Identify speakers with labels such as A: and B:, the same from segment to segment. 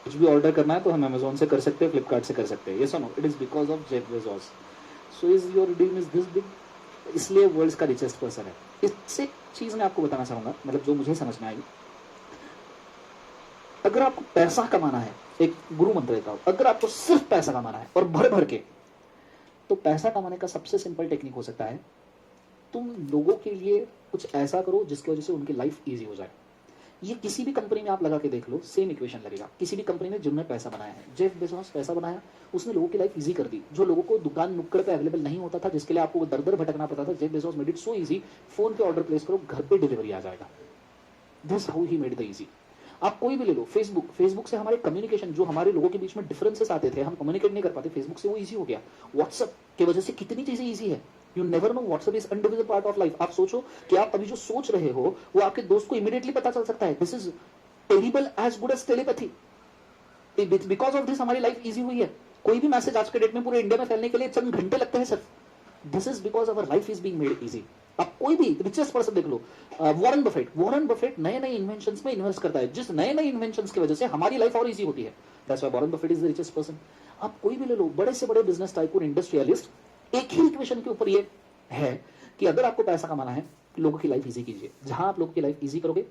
A: कुछ भी ऑर्डर करना है तो हम अमेजोन से कर सकते हैं, फ्लिपकार्ट से कर सकते हैं, ये सुनो, it is because of Jeff Bezos. So is your dream is this big, इसलिए वर्ल्ड का रिचेस्ट पर्सन है। इससे चीज मैं आपको बताना चाहूंगा, मतलब जो मुझे समझ में आई, अगर आपको पैसा कमाना है, एक गुरु मंत्र देता हूं, अगर आपको सिर्फ पैसा कमाना है और भर भर के, तो पैसा कमाने का सबसे सिंपल टेक्निक हो सकता है, तुम लोगों के लिए कुछ ऐसा करो जिसकी वजह से उनकी लाइफ इजी हो जाए। ये किसी भी कंपनी में आप लगा के देख लो, सेम इक्वेशन लगेगा। किसी भी कंपनी में जिन्होंने पैसा बनाया है, जेफ बेजोस पैसा बनाया, उसने लोगों की लाइफ इजी कर दी। जो लोगों को दुकान नुक्कड़ पे अवेलेबल नहीं होता था, जिसके लिए आपको दर दर भटकना पड़ता था, Jeff Bezos made it so easy, phone पे ऑर्डर प्लेस करो, घर पे डिलीवरी आ जाएगा। This how he made the easy. आप कोई भी ले लो, फेसबुक से हमारे कम्युनिकेशन, जो हमारे लोगों के बीच में डिफरेंसेस आते थे, हम कम्युनिकेट नहीं कर पाते, फेसबुक से वो इजी हो गया। व्हाट्सएप की वजह से कितनी चीजें इजी है, you never know, WhatsApp is indivisible part of life. आप सोचो कि आप अभी जो सोच रहे हो वो आपके दोस्त को इमीडिएटली पता चल सकता है। This is terrible as good as telepathy. Because of this हमारी लाइफ इजी हुई है। कोई भी मैसेज आज के डेट में पूरे इंडिया में फैलने के लिए चंद घंटे लगते हैं सिर्फ। This is because our life is being made easy. आप कोई भी रिचेस्ट पर्सन देख लो, वॉरेन बफेट नए नए इन्वेंशंस में इन्वेस्ट करता है, जिस नए नए इन्वेंशंस की वजह से हमारी लाइफ और इजी होती है। That's why Warren Buffett is the richest person. आप कोई भी ले लो, बड़े से बड़े बिजनेस टाइकून, इंडस्ट्रियलिस्ट, एक ही इक्वेशन के ऊपर ये है कि अगर आपको पैसा कमाना है, लोगों की लाइफ इजी कीजिए। जहां आप लोगों की लाइफ इजी करोगे,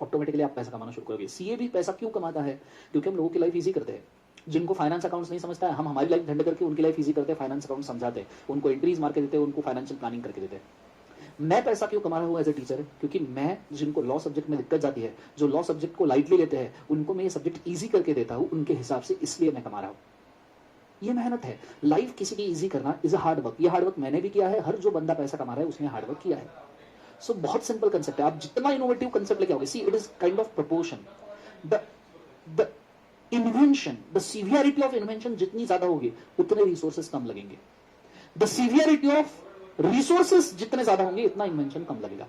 A: ऑटोमेटिकली आप पैसा कमाना शुरू करोगे। सीए भी पैसा क्यों कमाता है? क्योंकि हम लोगों की लाइफ इजी करते हैं। जिनको फाइनेंस अकाउंट्स नहीं समझता है, हम हमारी लाइफ झंडे करके उनकी लाइफ इजी करते हैं, फाइनेंस अकाउंट समझाते हैं, उनको एंट्रीज मार के देते हैं, उनको फाइनेंशियल प्लानिंग करके देते हैं। मैं पैसा क्यों कमा रहा हूं एज ए टीचर? क्योंकि मैं जिनको लॉ सब्जेक्ट में दिक्कत जाती है, जो लॉ सब्जेक्ट को लाइटली लेते हैं, उनको मैं ये सब्जेक्ट इजी करके देता हूं उनके हिसाब से, इसलिए मैं कमा रहा हूं। ये मेहनत है। लाइफ किसी की इजी करना इज अ हार्ड वर्क। ये हार्ड वर्क मैंने भी किया है, हर जो बंदा पैसा कमा रहा है उसने हार्ड वर्क किया है। सो बहुत सिंपल कंसेप्ट है। आप जितना इनोवेटिव कंसेप्ट लेके आओगे, see it is kind of proportion. The invention, the severity of invention जितनी ज्यादा होगी, उतने रिसोर्सेस कम लगेंगे। द सीवियरिटी ऑफ रिसोर्सेस जितने ज्यादा होंगे, इतना इन्वेंशन कम लगेगा।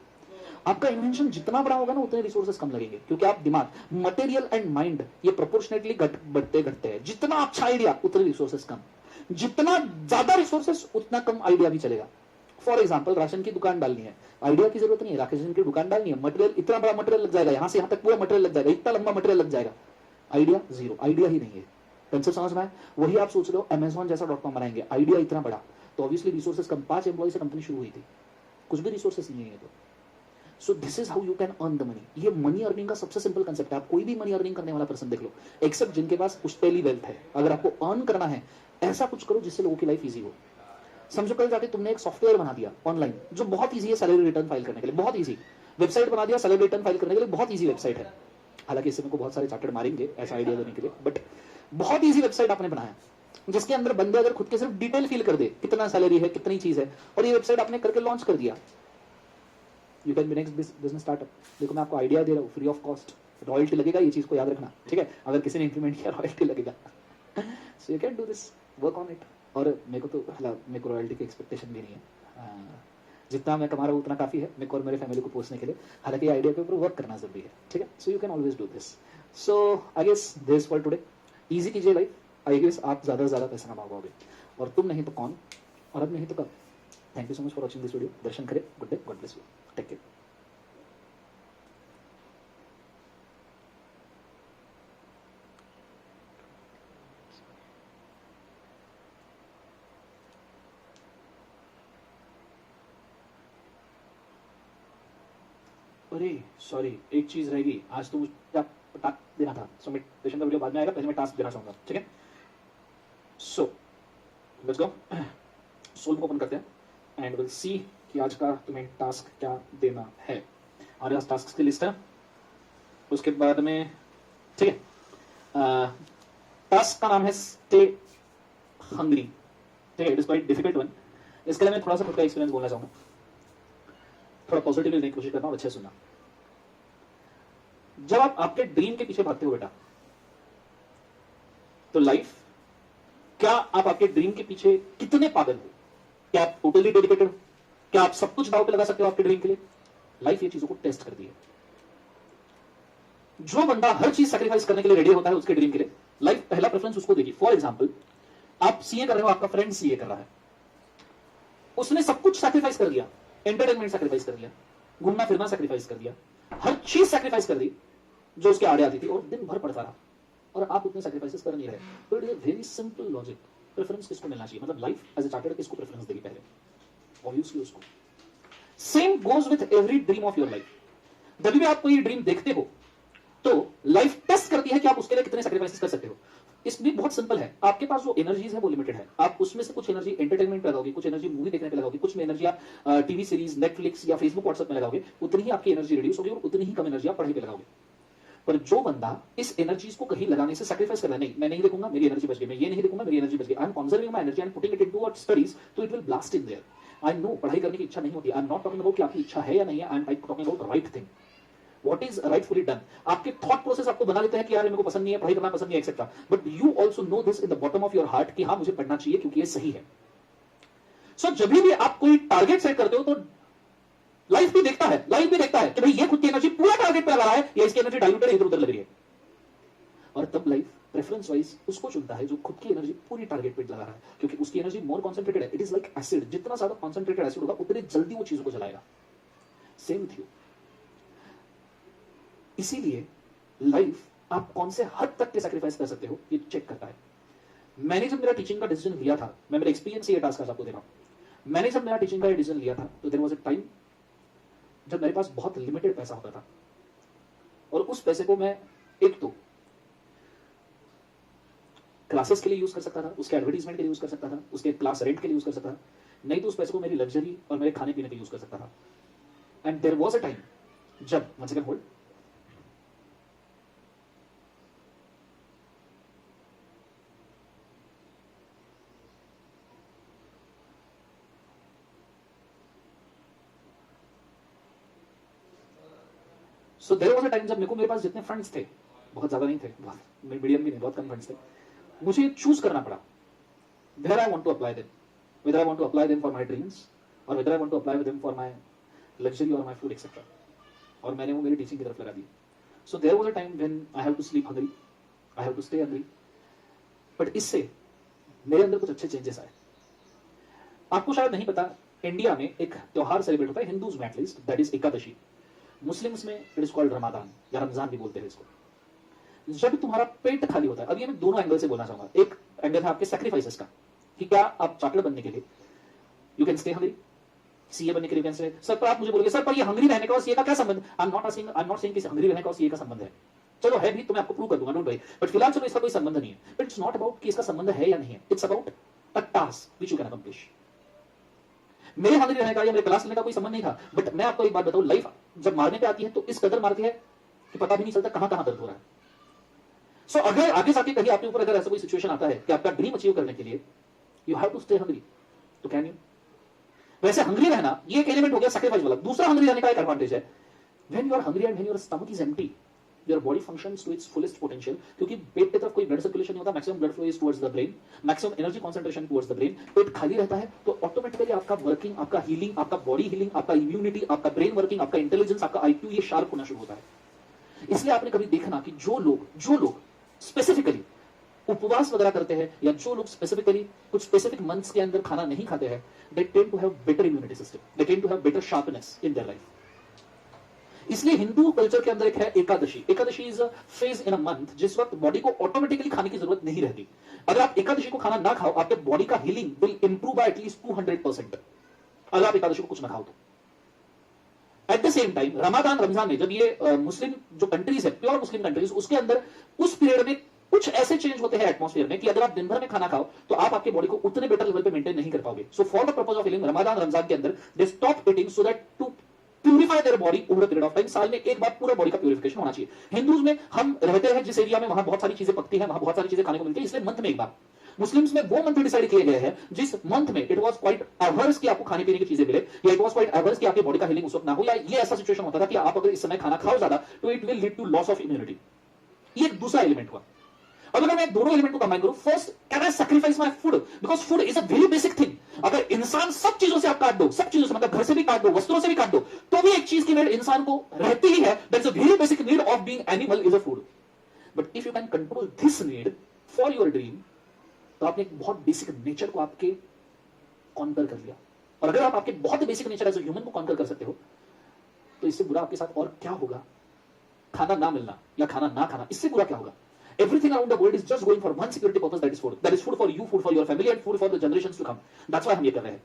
A: आपका इन्वेंशन जितना बड़ा होगा ना, उतने रिसोर्सेस कम लगेंगे, क्योंकि आप दिमाग, मटेरियल एंड माइंड, ये प्रोपोर्शनेटली बढ़ते घटते हैं। जितना अच्छा आइडिया, उतने रिसोर्सेस कम। जितना ज्यादा रिसोर्सेस, उतना कम आइडिया भी चलेगा। फॉर एग्जाम्पल, राशन की दुकान डालनी है, आइडिया की जरूरत नहीं है, राशन की दुकान डालनी है, मटेरियल, इतना बड़ा मटेरियल लग जाएगा, यहां से यहां तक पूरा मटेरियल लग जाएगा, इतना लंबा मटेरियल लग जाएगा, आइडिया जीरो, आइडिया ही नहीं है। कंसेप्ट समझ में आया? वही आप सोच रहे हो अमेजॉन जैसा .com बनाएंगे, आइडिया इतना बड़ा, तो ऑब्वियसली रिसोर्सेस कम। 5 एम्प्लॉय से कंपनी शुरू हुई थी, कुछ भी रिसोर्सेस नहीं है। तो सो this is how you can earn the money. ये मनी अर्निंग का सबसे सिंपल कंसेप्ट है। आप कोई भी मनी अर्निंग करने वाला पर्सन देख लो, एक्सेप्ट जिनके पास पुश्तैली वेल्थ है। अगर आपको अर्न करना है, ऐसा कुछ करो जिससे लोगों की लाइफ इजी हो। समझो कल जाके तुमने एक सॉफ्टवेयर बना दिया ऑनलाइन, जो बहुत इजी है सैलरी रिटर्न फाइल करने के लिए, बहुत इजी वेबसाइट बना दिया सैलरी रिटर्न फाइल करने के लिए, बहुत इजी वेबसाइट है। हालांकि इससे को बहुत सारे चार्टर्ड मारेंगे ऐसा आइडिया देने के लिए, बट बहुत इजी वेबसाइट आपने बनाया, जिसके अंदर बंदे अगर खुद के सिर्फ डिटेल फिल कर दे, कितना सैलरी है, कितनी चीज है, और ये वेबसाइट आपने करके लॉन्च कर दिया, you can be next business startup. देखो मैं आपको आइडिया दे रहा हूँ, फ्री ऑफ कॉस्ट। रॉयल्टी लगेगा, ये चीज को याद रखना, ठीक है? अगर किसी ने इंप्लीमेंट किया, रॉयल्टी लगेगा। सो you can do this, work on it. और मेरे को तो मेरे को रॉयल्टी की एक्सपेक्टेशन भी नहीं है। जितना मैं कमा रहा हूँ उतना काफी है मेरे को और मेरे फैमिली को पोसने के लिए। हालांकि आइडिया के ऊपर वर्क करना जरूरी है, ठीक है? So you can always do this. So I guess this for today. Easy कीजिए लाइफ, आई गेस आप ज्यादा से ज्यादा पैसा कमा पाओगे, और तुम नहीं तो कौन, और अब नहीं तो कब। Thank you so much for watching this video. दर्शन करें, good day, God bless you, take care. अरे सॉरी, एक चीज रहेगी, आज तो मुझे टास्क देना था। सो मेडिटेशन का वीडियो बाद में आएगा, पहले मैं टास्क देना चाहूंगा, ठीक है? सो लेट्स गो, सोल को ओपन करते हैं एंड विल सी कि आज का तुम्हें टास्क क्या देना है। और आज टास्क की लिस्ट है, उसके बाद में, ठीक है? टास्क का नाम है स्टे हंग्री, ठीक है? It is quite difficult one. इसके लिए मैं थोड़ा सा खुद का एक्सपीरियंस बोलना चाहूंगा, थोड़ा पॉजिटिवली देखने की कोशिश करता हूँ, अच्छे सुनना। जब आप आपके ड्रीम के पीछे भागते हो बेटा, तो लाइफ, क्या आप आपके ड्रीम के पीछे कितने पागल हो? क्या आप टोटली डेडिकेटेड हो? क्या आप सब कुछ दांव पे लगा सकते हो आपके ड्रीम के लिए? लाइफ ये चीजों को टेस्ट करती है। जो बंदा हर चीज सैक्रिफाइस करने के लिए रेडी होता है उसके ड्रीम के लिए, लाइफ पहला प्रेफरेंस उसको देगी। फॉर एग्जाम्पल, आप सीए कर रहे हो, आपका फ्रेंड सीए कर रहा है, उसने सब कुछ सैक्रिफाइस कर दिया, एंटरटेनमेंट सैक्रिफाइस कर दिया, घूमना फिरना सैक्रिफाइस कर दिया, हर चीज सैक्रिफाइस कर दी जो उसके आड़े आती थी, और दिन भर पढ़ता रहा, और आप उतने सैक्रिफाइसेस कर नहीं रहे, तो it is a very simple logic. Preference किसको मिलना चाहिए, मतलब लाइफ एज ए चार्टर्ड किसको प्रेफरेंस देगी पहले, ऑब्वियसली उसको। Same goes with every dream of your life. जब भी आप कोई ड्रीम देखते हो तो लाइफ टेस्ट करती है कि आप उसके लिए कितने सैक्रिफाइसेस कर सकते हो। इसमें बहुत सिंपल है, आपके पास जो एनर्जीज है वो लिमिटेड है, आप उसमें से कुछ एनर्जी एंटरटेनमेंट पे लगाओगे, कुछ एनर्जी मूवी देखने पे लगाओगे, कुछ में एनर्जी आप टीवी सीरीज, नेटफ्लिक्स या फेसबुक व्हाट्सएप में लगाओगे, उतनी ही आपकी एनर्जी रिड्यूस होगी और उतनी ही कम एनर्जी आप पढ़ाई पे लगाओगे। पर जो बंदा इस एनर्जीज को कहीं लगाने से सैक्रिफाइस कर रहा है, नहीं मैं नहीं देखूंगा मेरी एनर्जी बच गई, मैं ये नहीं देखूंगा मेरी एनर्जी बच गई, I am conserving my energy and putting it into studies, तो it will blast in there. I know पढ़ाई करने की इच्छा नहीं होती, I am not talking about कि आपकी इच्छा है या नहीं है, I am talking about right thing, what is rightfully done. आपके थॉट प्रोसेस आपको बना लेते हैं कि यार मेरे को पसंद नहीं है, पढ़ाई करना पसंद नहीं है etcetera, but you also know this in the bottom of your heart कि हाँ मुझे पढ़ना चाहिए क्योंकि ये सही है। सो जब भी आप कोई टारगेट सेट करते हो तो लाइफ भी देखता है, लाइफ भी देखता है कि भाई ये खुद की एनर्जी पूरा टारगेट पे लगा रहा है या इसकी एनर्जी डाइल्यूटेड इधर उधर लग रही है, और तब लाइफ प्रेफरेंस वाइज उसको चुनता है जो खुद की एनर्जी पूरी टारगेट पे लगा रहा है, क्योंकि उसकी एनर्जी मोर कॉन्सेंट्रेटेड है। इट इज लाइक एसिड, जितना ज्यादा कॉन्सेंट्रेटेड एसिड होगा उतनी जल्दी वो चीज को जलाएगा। Same with you. इसीलिए लाइफ आप कौन से हद तक के सैक्रिफाइस कर सकते हो ये चेक करता है। मैंने जब मेरा टीचिंग का डिसीजन लिया था, मैं मेरा एक्सपीरियंस ये टास्क आपको दे रहा हूं, मैंने जब मेरा टीचिंग का डिसीजन लिया था तो देयर वाज अ टाइम जब मेरे पास बहुत लिमिटेड पैसा होता था, और उस पैसे को मैं एक तो क्लासेस के लिए यूज कर सकता था, उसके एडवर्टीजमेंट के लिए यूज कर सकता था, उसके क्लास रेंट के लिए यूज कर सकता था, नहीं तो उस पैसे को मेरी लग्जरी और मेरे खाने पीने के लिए यूज कर सकता था। And there was a time जब, one second hold, so there was a time जब मेरे पास जितने फंड्स थे, बहुत ज्यादा नहीं थे, बहुत मीडियम भी नहीं, बहुत कम फंड्स थे, मुझे चूज करना पड़ा where I want to apply them, whether I want to apply them for my dreams और whether I want to apply them for my luxury और माय फूड एक्सेट्रा, और मैंने वो मेरी टीचिंग की तरफ लगा दी। So there was a time when I have to sleep hungry, I have to stay hungry, but इससे मेरे अंदर कुछ अच्छे चेंजेस आए। आपको शायद नहीं पता, इंडिया में एक त्योहार सेलिब्रेट होता है हिंदूज में at least, that is Ekadashi. Muslims में इट इज कॉल्ड रमादान या रमजान भी बोलते हैं इसको। जब तुम्हारा पेट खाली होता है, अब ये मैं दोनों एंगल से बोलना चाहूंगा, एक एंगल है आपके सैक्रिफाइसेस का कि क्या आप चार्टर्ड बनने के लिए you can stay hungry, CA बनने के लिए कैन स्टे। सर पर आप मुझे बोलोगे सर पर ये हंग्री रहने का और सीए का क्या संबंध, आई एम नॉट सेइंग कि हंग्री रहने का और सीए का संबंध है, चलो है भी तो मैं आपको प्रूव कर दूंगा, डोंट वरी, बट फिलहाल चलो इसका कोई संबंध नहीं है। बट इट्स नॉट अबाउट कि इसका संबंध है या नहीं है, it's about a task which you can accomplish. मेरे हंग्री रहने का या मेरे क्लास लेने का कोई संबंध नहीं था, बट मैं आपको एक बात बताऊं, लाइफ जब मारने पे आती है तो इस कदर मारती है कि पता भी नहीं चलता कहां कहां दर्द हो रहा है। सो अगर आगे जाके कहीं आपके ऊपर अगर ऐसा कोई सिचुएशन आता है कि आपका ड्रीम अचीव करने के लिए you have to stay hungry, तो कैन यू। वैसे हंग्री रहना ये एक एलिमेंट हो गया सैक्रिफाइस वाला। दूसरा हंग्री रहने का एक एडवांटेज है, when you are hungry and when your stomach is empty, your body functions to its fullest potential, क्योंकि पेट की तरफ कोई ब्लड सर्कुलेशन नहीं होता, maximum blood flow is towards the brain, maximum energy concentration towards the brain. पेट खाली रहता है तो ऑटोमेटिकली आपका वर्किंग, आपका हीलिंग, आपका बॉडी हीलिंग, आपका इम्यूनिटी, आपका ब्रेन वर्किंग, आपका इंटेलिजेंस, आपका आईक्यू ये शार्प होना शुरू होता है। इसलिए आपने कभी देखना कि जो लोग स्पेसिफिकली उपवास वगैरह करते हैं या जो लोग स्पेसिफिकली कुछ स्पेसिफिक मंथ्स के अंदर खाना नहीं खाते हैं, they tend to have better immunity system, they tend to have better sharpness in their life. इसलिए हिंदू कल्चर के अंदर एक है Ekadashi. Ekadashi is a phase in a month जिस वक्त बॉडी को ऑटोमेटिकली खाने की जरूरत नहीं रहती। अगर आप एकादशी को खाना ना खाओ, आपके बॉडी का healing will improve bye at least 200%, अगर आप एकादशी को कुछ ना खाओ तो। At the same time Ramzan में जब ये मुस्लिम जो कंट्रीज है, प्योर मुस्लिम कंट्रीज, उसके अंदर उस पीरियड में कुछ ऐसे चेंज होते हैं एटमॉस्फेयर में कि अगर आप दिन भर में खाना खाओ तो आप आपके बॉडी को उतने बेटर लेवल पे मेंटेन नहीं कर पाओगे। So for the purpose of healing Ramzan के अंदर they stop eating so that to purify their body over a period of time. साल में एक बार पूरा बॉडी का प्यूरिफिकेशन होना चाहिए। हिंदूज में हम रहते हैं जिस एरिया में वहां बहुत सारी चीजें पकती हैं, वहां बहुत सारी चीजें खाने को मिलती है, इसलिए मंथ में एक बार। मुस्लिम्स में वो मंथ डिसाइड किए गए हैं जिस मंथ में इट वाज क्वाइट एवर्स कि आपको खाने पीने की चीजें मिले, या इट वाज क्वाइट एवर्स कि आपकी बॉडी का हीलिंग उस वक्त ना हो, या ये ऐसा सिचुएशन होता था कि आप अगर इस समय खाना खाओ ज्यादा तो it will lead to loss of immunity. ये एक दूसरा एलिमेंट हुआ। अब अगर मैं दोनों एलिमेंट को कंबाइन करूं, first can I sacrifice my food, because food is a very basic thing. अगर इंसान सब चीजों से आप काट दो, सब चीजों से मतलब घर से भी काट दो, वस्त्रों से भी काट दो, तो भी एक चीज की नीड इंसान को रहती ही है, that's a very basic need of being animal is a food. But if you can control this need for your dream, तो आपने एक बहुत बेसिक नेचर को आपके कॉन्कर कर लिया। और अगर आप आपके बहुत basic nature as a human को कॉन्कर कर सकते हो, तो इससे बुरा आपके साथ और क्या होगा? खाना ना मिलना या खाना ना खाना, इससे बुरा क्या होगा? Everything around the world is just going for one security purpose, that is food. That is food for you, food for your family, and food for the generations to come. That's why हम ये कर रहे हैं.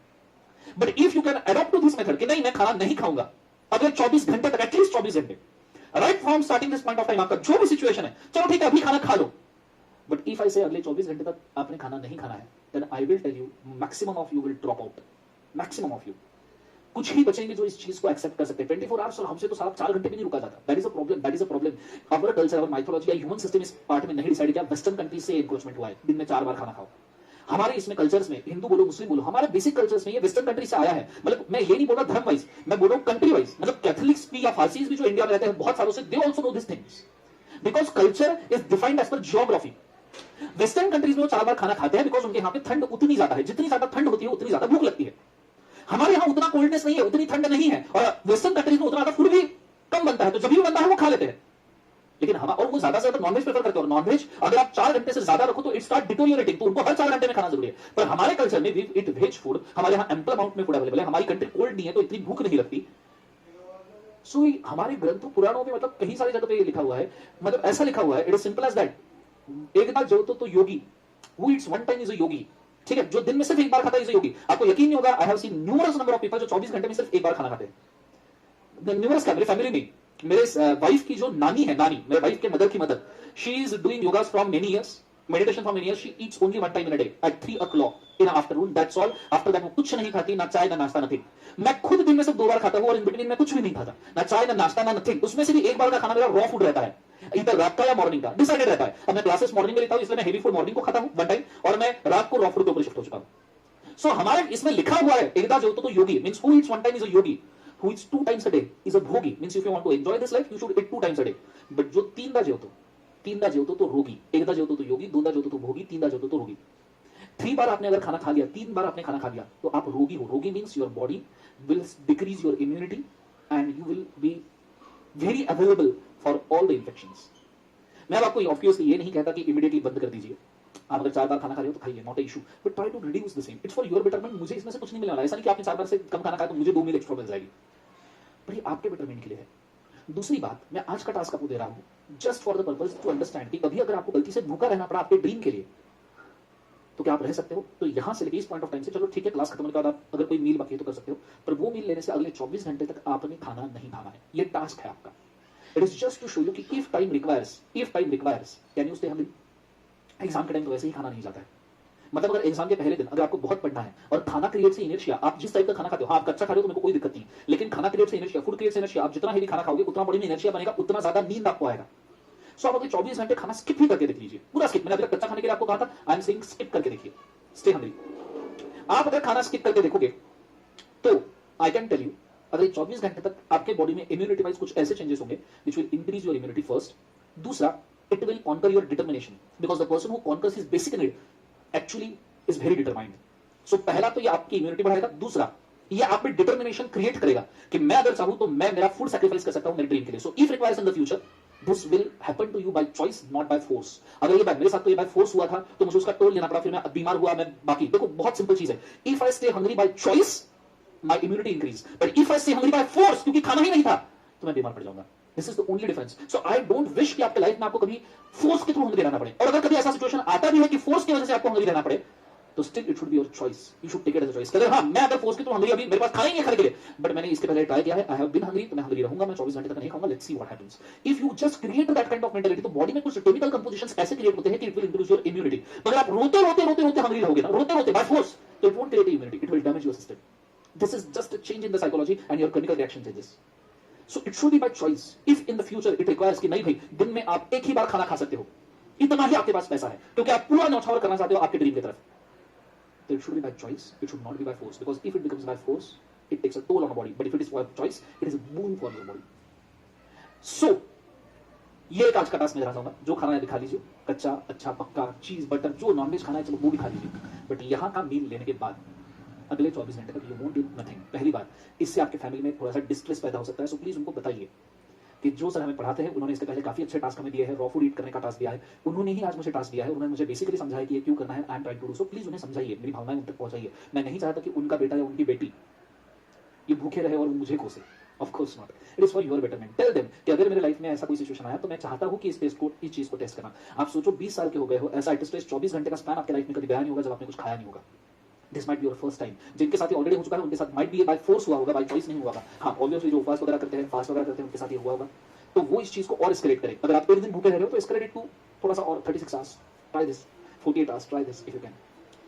A: But if you can adopt to this method कि नहीं मैं खाना नहीं खाऊंगा अगले 24 घंटे तक, एटलीस्ट 24 घंटे, right from starting this point of time, आपका जो भी सिचुएशन है, चलो ठीक है अभी खाना खा लो, बट इफ आई से अगले 24 घंटे तक आपने खाना नहीं खाना है, then I will tell you maximum of you will drop out. Maximum of you, कुछ ही बचेंगे जो इस चीज को एक्सेप्ट कर सकते हैं. 24 आवर्स और हमसे तो साहब 4 घंटे भी नहीं रुका जाता. That is a problem, that is a problem. Our culture, our mythology, human system इस पार्ट में नहीं डिसाइड किया. वेस्टर्न कंट्रीज से एनक्रोचमेंट हुआ है, दिन में 4 बार खाना खाओ. हमारे इसमें कल्चर्स में, हिंदू बोलो मुस्लिम बोलो, हमारे बेसिक कल्चर्स में ये वेस्टर्न कंट्री से आया है. मतलब मैं ये नहीं बोल रहा धर्म वाइज, मैं बोल रहा हूं कंट्री वाइज. मतलब कैथोलिक्स भी या फारसीज भी जो इंडिया में रहते हैं बहुत सालों से, they also know this things because culture is defined as per geography. Western countries में 4 बार खाना खाते हैं बिकॉज उनके यहाँ पे ठंड उतनी ज्यादा है. जितनी ज्यादा ठंड होती है उतनी ज्यादा भूख लगती है. हमारे यहाँ उतना कोल्डनेस नहीं है, उतनी ठंड नहीं है, और वेस्टर्न कंट्रीज में उतना ज्यादा फूड भी कम बनता है, तो जब भी बनता है वो खा लेते हैं. लेकिन हम और वो ज्यादा से ज्यादा नॉनवेज प्रेफर करते हैं, और नॉनवेज अगर आप 4 घंटे से ज्यादा रखो तो इट स्टार्ट डिटोरिएटिंग, तो उनको हर 4 घंटे में खाना जरूरी है. पर हमारे कल्चर में वी ईट वेज फूड, हमारे यहाँ एम्पल अमाउंट में फूड अवेलेबल है, हमारी कंट्री कोल्ड नहीं है तो इतनी भूख नहीं लगती. सो हमारे ग्रंथों पुराणों में, मतलब कहीं सारी जगह पे ये लिखा हुआ है, मतलब ऐसा लिखा हुआ है, it is simple as that. एकदा जेवतो तो योगी, who eats one time is a yogi. ठीक है, जो दिन में सिर्फ एक बार खाता है इज अ योगी. आपको यकीन नहीं होगा, I have seen numerous number of people जो 24 घंटे में सिर्फ एक बार खाना खाते हैं. न्यूमरस क्या, मेरी फैमिली में मेरे वाइफ की जो नानी है, नानी मेरे वाइफ के मदर की mother, she is doing yoga from many years, meditation from many years. She Yeats only one time in a day at 3 o'clock in afternoon, that's all. After that वो कुछ नहीं खाती, ना चाय ना नाश्ता, नथिंग. मैं खुद दिन में सिर्फ 2 बार खाता हूं और इन बिटवीन में कुछ भी नहीं खाता, ना चाय ना नाश्ता ना नथिंग. उसमें से भी एक बार का खाना मेरा रॉ फूड रहता है, इधर रात का या मॉर्निंग का डिसाइडेड रहता है. अब मैं क्लासेस मॉर्निंग में लेता हूं इसलिए मैं हेवी फूड मॉर्निंग को खाता हूं वन टाइम, और मैं रात को रॉ फूड के ऊपर शिफ्ट हो चुका हूं. सो हमारे इसमें लिखा हुआ है एकदा जेवतो तो योगी means who eats one time is a yogi, who eats 2 times a day is a bhogi, means if you want to enjoy this life you should eat 2 times a day. but जो तीनदा जेवतो तो रोगी, एकदा जेवतो तो योगी, दोदा जेवतो तो भोगी, तीनदा जेवतो तो रोगी. 3 बार आपने अगर खाना खा लिया, 3 बार आपने खाना खा लिया तो आप रोगी हो. रोगी means your body will decrease your immunity and you will be very available for all the infections. मैं आपको ऑब्वियसली ये नहीं कहता कि इमीडिएटली बंद कर दीजिए. आप अगर 4 बार खाना खा रहे हो तो खाइए, not a issue, but try to reduce the same. It's for your betterment. मुझे इसमें से कुछ नहीं मिलने वाला. ऐसा नहीं कि आपने 4 बार से कम खाना खाया तो मुझे 2 मील एक्स्ट्रा मिल जाएगी, पर ये आपके बेटरमेंट के लिए है. दूसरी बात, मैं आज का टास्क आपको दे रहा हूं just for the purpose to understand कि कभी अगर आपको गलती से भूखा रहना पड़ा आपके ड्रीम के लिए तो क्या आप रह सकते हो. तो यहां से लेके इस पॉइंट ऑफ टाइम से, चलो ठीक है क्लास खत्म होने के बाद आप अगर कोई मील बाकी है तो कर सकते हो, पर वो मील लेने से अगले 24 घंटे तक आपने खाना नहीं खाना है. ये टास्क है आपका. It is just to show you कि if time requires can you stay hungry. Exam के टाइम तो वैसे ही खाना नहीं जाता है. मतलब अगर एग्जाम के पहले दिन अगर आपको बहुत पढ़ना है और खाना क्रिएट से इनर्शिया, आप जिस टाइप का खाना खाते हो, आप कच्चा खा रहे हो तो मेरे को कोई दिक्कत नहीं, लेकिन खाना क्रिएट से इनर्शिया, फूड क्रिएट से इनर्शिया, आप जितना हेवी खाना खाओगे उतना बॉडी में इनर्शिया बनेगा, उतना ज्यादा नींद आपको आएगा. सो आप अगले 24 घंटे खाना स्किप ही करके देख लीजिए, पूरा स्किप. मैंने अभी तक कच्चा खाने के लिए आपको कहा था, आई एम सेइंग स्किप करके देखिए, स्टे हंग्री. आप अगर खाना स्किप करके देखोगे तो आई कैन टेल यू अगले 24 घंटे तक आपके बॉडी में इम्यूनिटी वाइज कुछ ऐसे चेंजेस होंगे which will increase your immunity first. दूसरा, it will conquer your determination because the person who conquers his basic need actually is very determined. So पहला तो ये आपकी इम्यूनिटी बढ़ाएगा. दूसरा, ये आप में डिटर्मिनेशन क्रिएट करेगा कि मैं अगर चाहूं तो मैं मेरा फूड सैक्रिफाइस कर सकता हूं मेरे ड्रीम के लिए. So if requires in the future this will happen to you by choice, not by force. अगर ये मेरे साथ तो ये बाय फोर्स हुआ था तो मुझे उसका टोल लेना पड़ा, फिर मैं बीमार हुआ, मैं बाकी. देखो बहुत सिंपल चीज है. If I stay hungry by choice my immunity increase, but if I stay hungry by force क्योंकि खाना ही नहीं था तो मैं बीमार पड़ जाऊंगा. This is the only difference. So I don't wish कि आपके लाइफ में आपको कभी फोर्स के थ्रू हंग्री रहना पड़े. और अगर कभी ऐसा सिचुएशन आता भी है कि फोर्स की वजह से आपको हंग्री रहना पड़े तो still it should be your choice. You should take it as a choice. अगर हाँ मैं अगर फोर्स की तो हंग्री, अभी मेरे पास खाना ही नहीं है खाने के लिए, बट मैंने इसके पहले ट्राई किया है, आई हैव बीन हंग्री, तो मैं हंग्री रहूंगा, मैं 24 घंटे तक नहीं खाऊंगा. Let's see what happens. If you just create that kind of mentality तो बॉडी में कुछ केमिकल कंपोजिशंस ऐसे क्रिएट होते हैं कि it will increase your immunity. मगर आप रोते हंग्री रहोगे ना, रोते बाय फोर्स, तो it won't create immunity, it will damage your system. This is just a change in the psychology and your chemical reaction changes. So it should B by choice. If in the future it requires कि नहीं भाई दिन में आप एक ही बार खाना खा सकते हो, इतना ही आपके पास पैसा है क्योंकि आप पूरा न्यौछावर करना चाहते हो आपके ड्रीम की तरफ, तो it should be by choice, it should not be by force, because if it becomes by force it takes a toll on the body, but if it is by choice it is a boon for your body. So ये एक आज का task मैं दिखाता हूँ. जो खाना है दिखा लीजिए, कच्चा अच्छा पक्का चीज बटर, जो नॉनवेज खाना है चलो वो भी खा लीजिए, बट यहाँ का मील लेने के बाद अगले 24 घंटे तक यू वोंट डू नथिंग. पहली बात, इससे आपके फैमिली में थोड़ा सा डिस्ट्रेस पैदा हो सकता है. सो प्लीज उनको बताइए कि जो सर हमें पढ़ाते हैं उन्होंने इसके पहले काफी अच्छे टास्क हमें दिए हैं, रॉ फूड ईट करने का टास्क दिया है, उन्होंने ही आज मुझे टास्क दिया है, उन्होंने मुझे बेसिकली समझाया कि ये क्यों करना है. I am trying to do so. Please उन्हें समझाइए, मेरी भावनाएं उन तक पहुंचाइए. मैं नहीं चाहता कि उनका बेटा या उनकी बेटी ये भूखे रहे और मुझे कोसे. Of course not, it is for your betterment. Tell them कि अगर मेरे लाइफ में ऐसा कोई सिचुएशन आया तो मैं चाहता हूं कि इस चीज को टेस्ट करना। आप सोचो 20 साल के हो गए हो, ऐसा एटलीस्ट 24 घंटे का स्पैन आपके लाइफ में कभी गया नहीं होगा जब आपने कुछ खाया नहीं होगा। This might be your first time. जिनके साथ ऑलरेडी हो चुका है उनके साथ माइट बी बाय फोर्स हुआ होगा, बाय चॉइस नहीं हुआ होगा। हाँ ऑब्वियसली जो उपवास वगैरह करते हैं, फास्ट वगैरह करते हैं, उनके साथ ये हुआ होगा। तो वो इस चीज को और एस्केलेट करें। अगर आप एक दिन भूखे रह रहे हो तो एस्केलेट इट टू थोड़ा सा और 36 hours, try this 48 hours, try this if you can.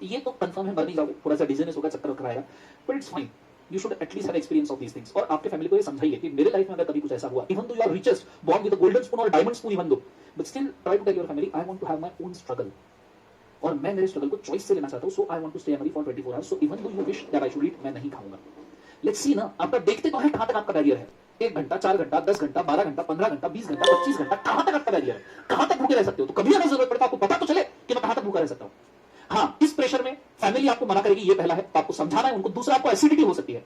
A: ये तो कंफर्म है मर नहीं जाओगे, थोड़ा सा डिजीनेस होगा, चक्कर वक्कर आएगा, but it's fine. You should at least have experience of these things. और आपके फैमिली को ये समझाइए कि मेरे लाइफ में अगर कभी कुछ ऐसा हुआ, even though you are richest, born with a golden spoon और diamond spoon even though, but still try to tell your family I want to have my own struggle, और मैं मेरे स्ट्रगल को चॉइस से लेना चाहता हूं। So I want to stay hungry for 24 hours, so even though you wish that I should eat, मैं नहीं खाऊंगा। लेट्स सी ना, आपका देखते तो है कहां तक आपका बैरियर है। 1 घंटा, 4 घंटा, 10 घंटा, 12 घंटा, 15 घंटा, 20 घंटा, 25 घंटा, कहां तक आपका बैरियर है, कहां तक भूखे रह सकते हो। तो कभी अगर जरूरत पड़े तो आपको पता तो चले कि मैं कहां तक भूखा रह सकता हूं। हाँ, इस प्रेशर में फैमिली आपको मना करेगी, ये पहला है, तो आपको समझाना है उनको। दूसरा, आपको एसिडिटी हो सकती है,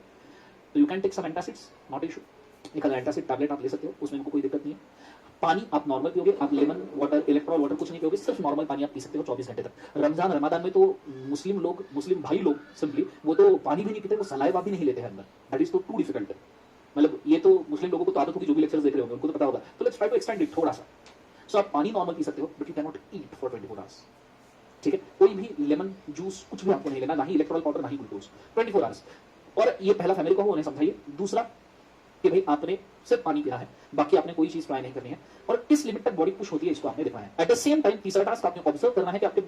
A: तो you can take some antacids, not issue. एक एंटासिड टैबलेट आप ले सकते हो, उसमें इनको कोई दिक्कत नहीं है। पानी आप नॉर्मल पियोगे, आप लेमन वाटर, इलेक्ट्रॉल वाटर कुछ नहीं पियोगे, सिर्फ नॉर्मल पानी आप पी सकते हो 24 घंटे तक। रमजान रमादान में तो मुस्लिम भाई लोग सिंपली वो तो पानी भी नहीं पीते, वो सलाइवा भी नहीं लेते हैं अंदर। दैट इज तो टू डिफिकल्ट। मतलब ये तो मुस्लिम लोगों को तो आदत होगी, जो भी लेक्चर्स देख रहे होंगे उनको तो पता होगा। तो let's try to extend it थोड़ा सा। सो आप पानी नॉर्मल पी सकते हो, but you can not eat for 24 hours. ठीक है, कोई भी लेमन जूस कुछ भी आपको नहीं लेना, ना ही इलेक्ट्रॉल पाउडर, ना ही ग्लूकोज, 24 आवर्स। और ये पहला फैमिली को उन्हें समझाइए। दूसरा कि भाई आपने सिर्फ पानी पीना है, बाकी आपने कोई चीज ट्राई नहीं करनी है, और किस लिमिट तक बॉडी पुश होती है इसको आपने देखना है। एट द सेम टाइम तीसरा टास्क आपने ऑब्जर्व करना है कि आपके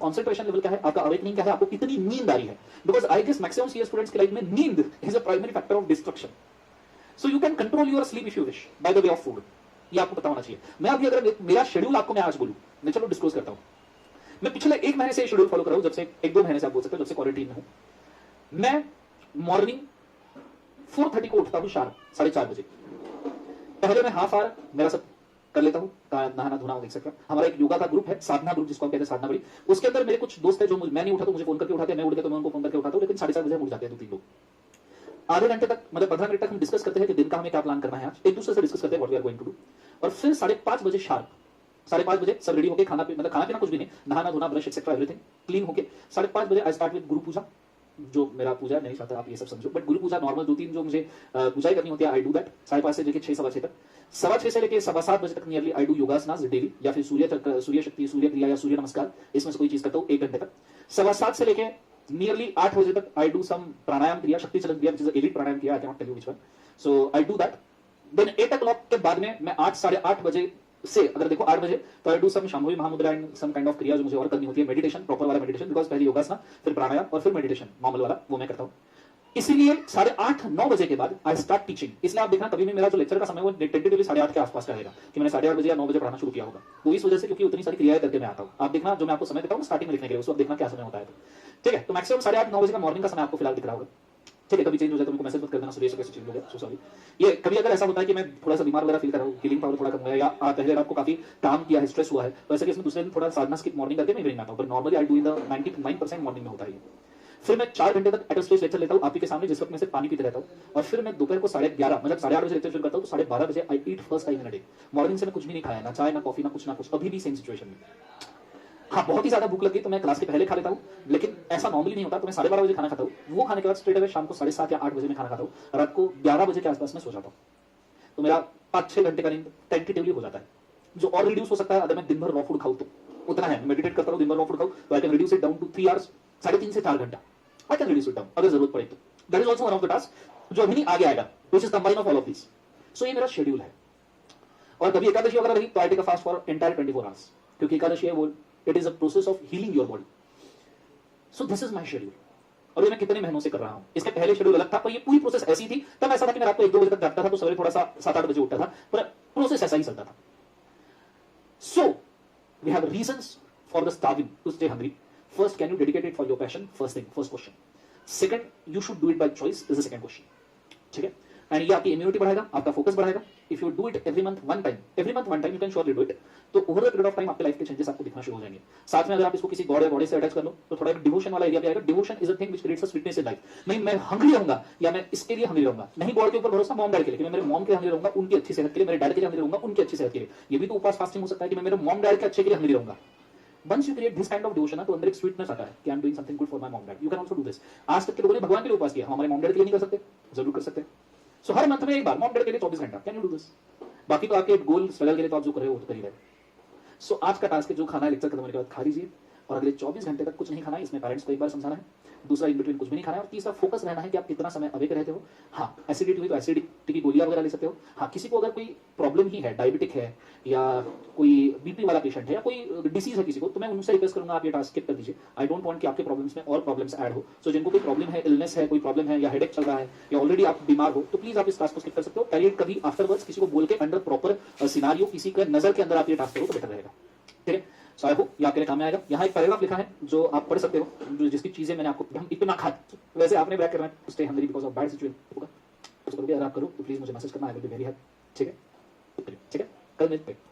A: कॉन्सेंट्रेशन लेवल क्या है, आपका अवेकनिंग क्या है, आपको कितनी नींद आ रही है। Because I guess maximum CA students की लाइफ में नींद is a primary factor of destruction. So you can control your sleep if you wish by the way of food. ये आपको पता होना चाहिए। मैं अभी अगर मेरा शेड्यूल आपको मैं आज बोलूं, मैं चलो डिस्क्लोज करता हूं। मैं पिछले 1 महीने से शेड्यूल फॉलो कर रहा हूं, जब से 1-2 महीने से आप बोल सकते हो, जब से क्वारंटीन में हूं। मैं मॉर्निंग 4:30 को उठता हूं, शार्प 4:30 बजे। पहले मैं हाफ आवर मेरा सब कर लेता हूं, नहाना धोना एक्सेट्रा। हमारा एक योगा का ग्रुप है, साधना ग्रुप जिसको हम कहते हैं, साधना बड़ी। उसके अंदर मेरे कुछ दोस्त है जो मैं नहीं उठा तो मुझे फोन करके उठाते हैं, मैं उठ गया तो मैं उनको फोन करके उठाता हूं, लेकिन 4:30 बजे उठ जाते हैं 2-3 लोग। आधे घंटे तक, मतलब 15 मिनट तक हम डिस्कस करते हैं कि दिन का हमें क्या प्लान करना है आज, एक दूसरे से डिस्कस करते हैं what we are going to do. और फिर 5:30 बजे शार्प, 5:30 बजे सब रेडी होके खाना पीना कुछ भी नहीं, नहाना धोना ब्रश एक्सेट्रा एवरीथिंग क्लीन होके 5:30 बजे आई स्टार्ट विद गुरु पूजा। जो मेरा पूजा नहीं चाहता आप ये सब समझो, बट गुरु पूजा नॉर्मल 2-3 जो मुझे पूजा करनी होती है, आई डू दैट 5:30 से लेके 6, 6:15 तक। 6:15 से लेके 7:15 बजे तक nearly I do yogasanas daily, या फिर सूर्य शक्ति, सूर्य क्रिया या सूर्य नमस्कार, इसमें से कोई चीज करता हूँ 1 घंटे तक। 7:15 से लेके नियरली 8 बजे तक आई डू सम प्राणायाम क्रिया, शक्ति चलन क्रिया, which is elite प्राणायाम क्रिया, I can not tell you which one, so I do that. Then 8 o'clock के बाद में मैं 8, 8:30 बजे से, अगर देखो 8 बजे, तो I do some Shambhavi Mahamudra and some kind of kriya जो मुझे और करनी होती है, मेडिटेशन, प्रॉपर वाला मेडिटेशन, बिकॉज पहले योगासना, फिर प्राणायाम और फिर मेडिटेशन नॉर्मल वाला, वो मैं करता हूँ। इसीलिए 8:30-9 बजे के बाद आई स्टार्ट टीचिंग। इसलिए आप देखना कभी भी मेरा जो लेक्चर का समय वो टेंटेटिवली 8:30 के आसपास का रहेगा, कि मैंने 8:30 बजे या 9 बजे पढ़ाना शुरू किया होगा। वो इस वजह से क्योंकि उतनी सारी क्रियाएं करके मैं आता हूँ। आप देखना जो मैं आपको समय देता हूँ स्टार्टिंग में लिखने के लिए, उसको देखना क्या समय होता है। ठीक है, तो मैक्सिमम 8:30-9 बजे का मॉर्निंग का समय आपको फिलहाल दिख रहा होगा। ठीक है, कभी चेंज हो जाए तो मुझे मैसेज मत कर देना, सुरेश कैसे चेंज हो गया, सो सॉरी। ये कभी अगर ऐसा होता है कि मैं थोड़ा सा बीमार वगैरह फील कर रहा हूँ, हीलिंग पावर थोड़ा कम हुआ है, या पहले रात को काफी काम किया है, स्ट्रेस हुआ है, तो ऐसे केस में दूसरे दिन थोड़ा साधना स्किप मॉर्निंग करके मैं इवनिंग आता हूँ, पर normally I do in the 99% morning में होता है। फिर मैं 4 घंटे तक एट स्टेज लेक्चर लेता हूँ आपके सामने, जिस वक्त मैं सिर्फ पानी पीते रहता हूँ। और फिर मैं दोपहर को 11:30, मतलब 8:30 बजे लेक्चर शुरू करता हूँ, तो 12:30 बजे I eat first time in a day. Morning से मैं कुछ भी नहीं खाया, ना चाय, ना कॉफी, ना कुछ, अभी भी सेम सिचुएशन में। हाँ, बहुत ही ज्यादा भूख लगी तो मैं क्लास के पहले खा लेता हूँ, लेकिन ऐसा नॉर्मली नहीं होता। तो मैं 12:30 बजे खाना खाता हूँ, वो खाने के बाद स्ट्रेट अवे शाम को 7:30 या 8 बजे में खाना खाता हूँ, रात को 11 बजे के आसपास में सो जाता हूँ। तो मेरा 5-6 घंटे का नींद टेंटेटिवली हो जाता है, जो और रिड्यूस हो सकता है अगर मैं दिन भर रॉ फूड खाऊं तो। उतना है, मेडिटेट करता हूँ, दिन भर रॉ फूड खाऊं, तो I can reduce it down to 3 hours, 3.5 से 4 घंटा I can reduce it down अगर जरूरत पड़े तो। That is also one of the task जो अभी नहीं आगे आएगा, which is combine of all of this. So ये मेरा शेड्यूल है। और कभी एकादशी वगैरह रही तो I take a fast for entire 24 hours, क्योंकि एकादशी है वो, it is a process of healing your body. So this is my schedule, और ये मैं कितने महीनों से कर रहा हूं। इसके पहले शेड्यूल अलग था, पर ये पूरी प्रोसेस ऐसी थी। तब ऐसा था कि मैं रात को 1-2 बजे तक जागता था, तो सवेरे थोड़ा सा 7-8 बजे उठता था, पर प्रोसेस ऐसा ही चलता था। So we have reasons for the starving to stay hungry. First, can you dedicate it for your passion? First thing, first question. Second, you should do it by choice, is the second question. ठीक है, and ये आपकी immunity बढ़ाएगा, आपका focus बढ़ाएगा। If you do it every month one time you can surely do it, तो over the period of time आपके life के चेंजेस आपको दिखना शुरू हो जाएंगे। साथ में अगर आप इसको किसी गॉड या गॉडेस से अटैच कर लो तो थोड़ा एक डिवोशन वाला एरिया भी आएगा। Devotion is a thing which creates a sweetness in life. नहीं मैं हंग्री रहूंगा या मैं इसके लिए हंग्री रहूंगा, नहीं गॉड के ऊपर भरोसा, मॉम डैड के लिए, मैं मेरे मॉम के हंग्री रहूंगा उनकी अच्छी सेहत के लिए, मेरे डैड के लिए हंग्री रहूंगा उनकी अच्छी सेहत के लिए। ये भी तो उपवास फास्टिंग हो सकता है कि मैं मेरे मॉम डैड के अच्छे के लिए हंग्री रहूंगा। Once you create this kind of devotion, तो अंदर एक स्वीटनेस आता है कि I am doing something good for my mom dad. You can also do this. आज तक के लोगों ने भगवान के लिए उपवास किया, हम हमारे मॉम डैड के लिए नहीं कर सकते? जरूर कर सकते हैं। सो हर मंथ में एक बार मॉक ड्रिल के लिए 24 घंटा, कैन यू डू दिस? बाकी तो आपके गोल स्ट्रगल के लिए तो आप जो कर रहे हो वो तो कर ही रहे हो। सो आज का टास्क है, जो खाना है लेक्चर खत्म होने के बाद खा लीजिए और अगले 24 घंटे तक कुछ नहीं खाना है। इसमें पेरेंट्स को एक बार समझाना है, दूसरा इन बिटवीन कुछ भी नहीं खाना है, और तीसरा फोकस रहना है कि आप कितना समय अवेक रहते हो। हाँ, एसिडिटी हुई तो एसिडिटी की गोलियां वगैरह ले सकते हो। हाँ, किसी को अगर कोई प्रॉब्लम ही है, डायबिटिक है या कोई बीपी वाला पेशेंट है या कोई डिसीज है किसी को, तो मैं उनसे रिक्वेस्ट करूंगा आप ये टास्क स्किप कर दीजिए। आई डोंट वांट कि आपके प्रॉब्लम्स में और प्रॉब्लम्स ऐड हो। सो जिनको कोई प्रॉब्लम है, इलनेस है, कोई प्रॉब्लम है या हेडेक चल रहा है या ऑलरेडी आप बीमार हो, तो प्लीज आप इस टास्क को स्किप कर सकते हो। पहले कभी आफ्टरवर्ड्स किसी को बोल के अंडर प्रॉपर सिनारियो, किसी के नजर के अंदर आप ये टास्क करो तो बेटर रहेगा। ठीक है, सो आई होप ये आपके लिए काम में आएगा। यहाँ एक पैराग्राफ लिखा है जो आप पढ़ सकते हो, जिसकी चीजें मैंने आपको, हम इतना खा, वैसे आपने ब्रेक करना है, stay hungry because of bad situation होगा, उसको भी अगर आप करो तो प्लीज मुझे मैसेज करना, I will be very happy. ठीक है, ठीक है, कल मिलते हैं।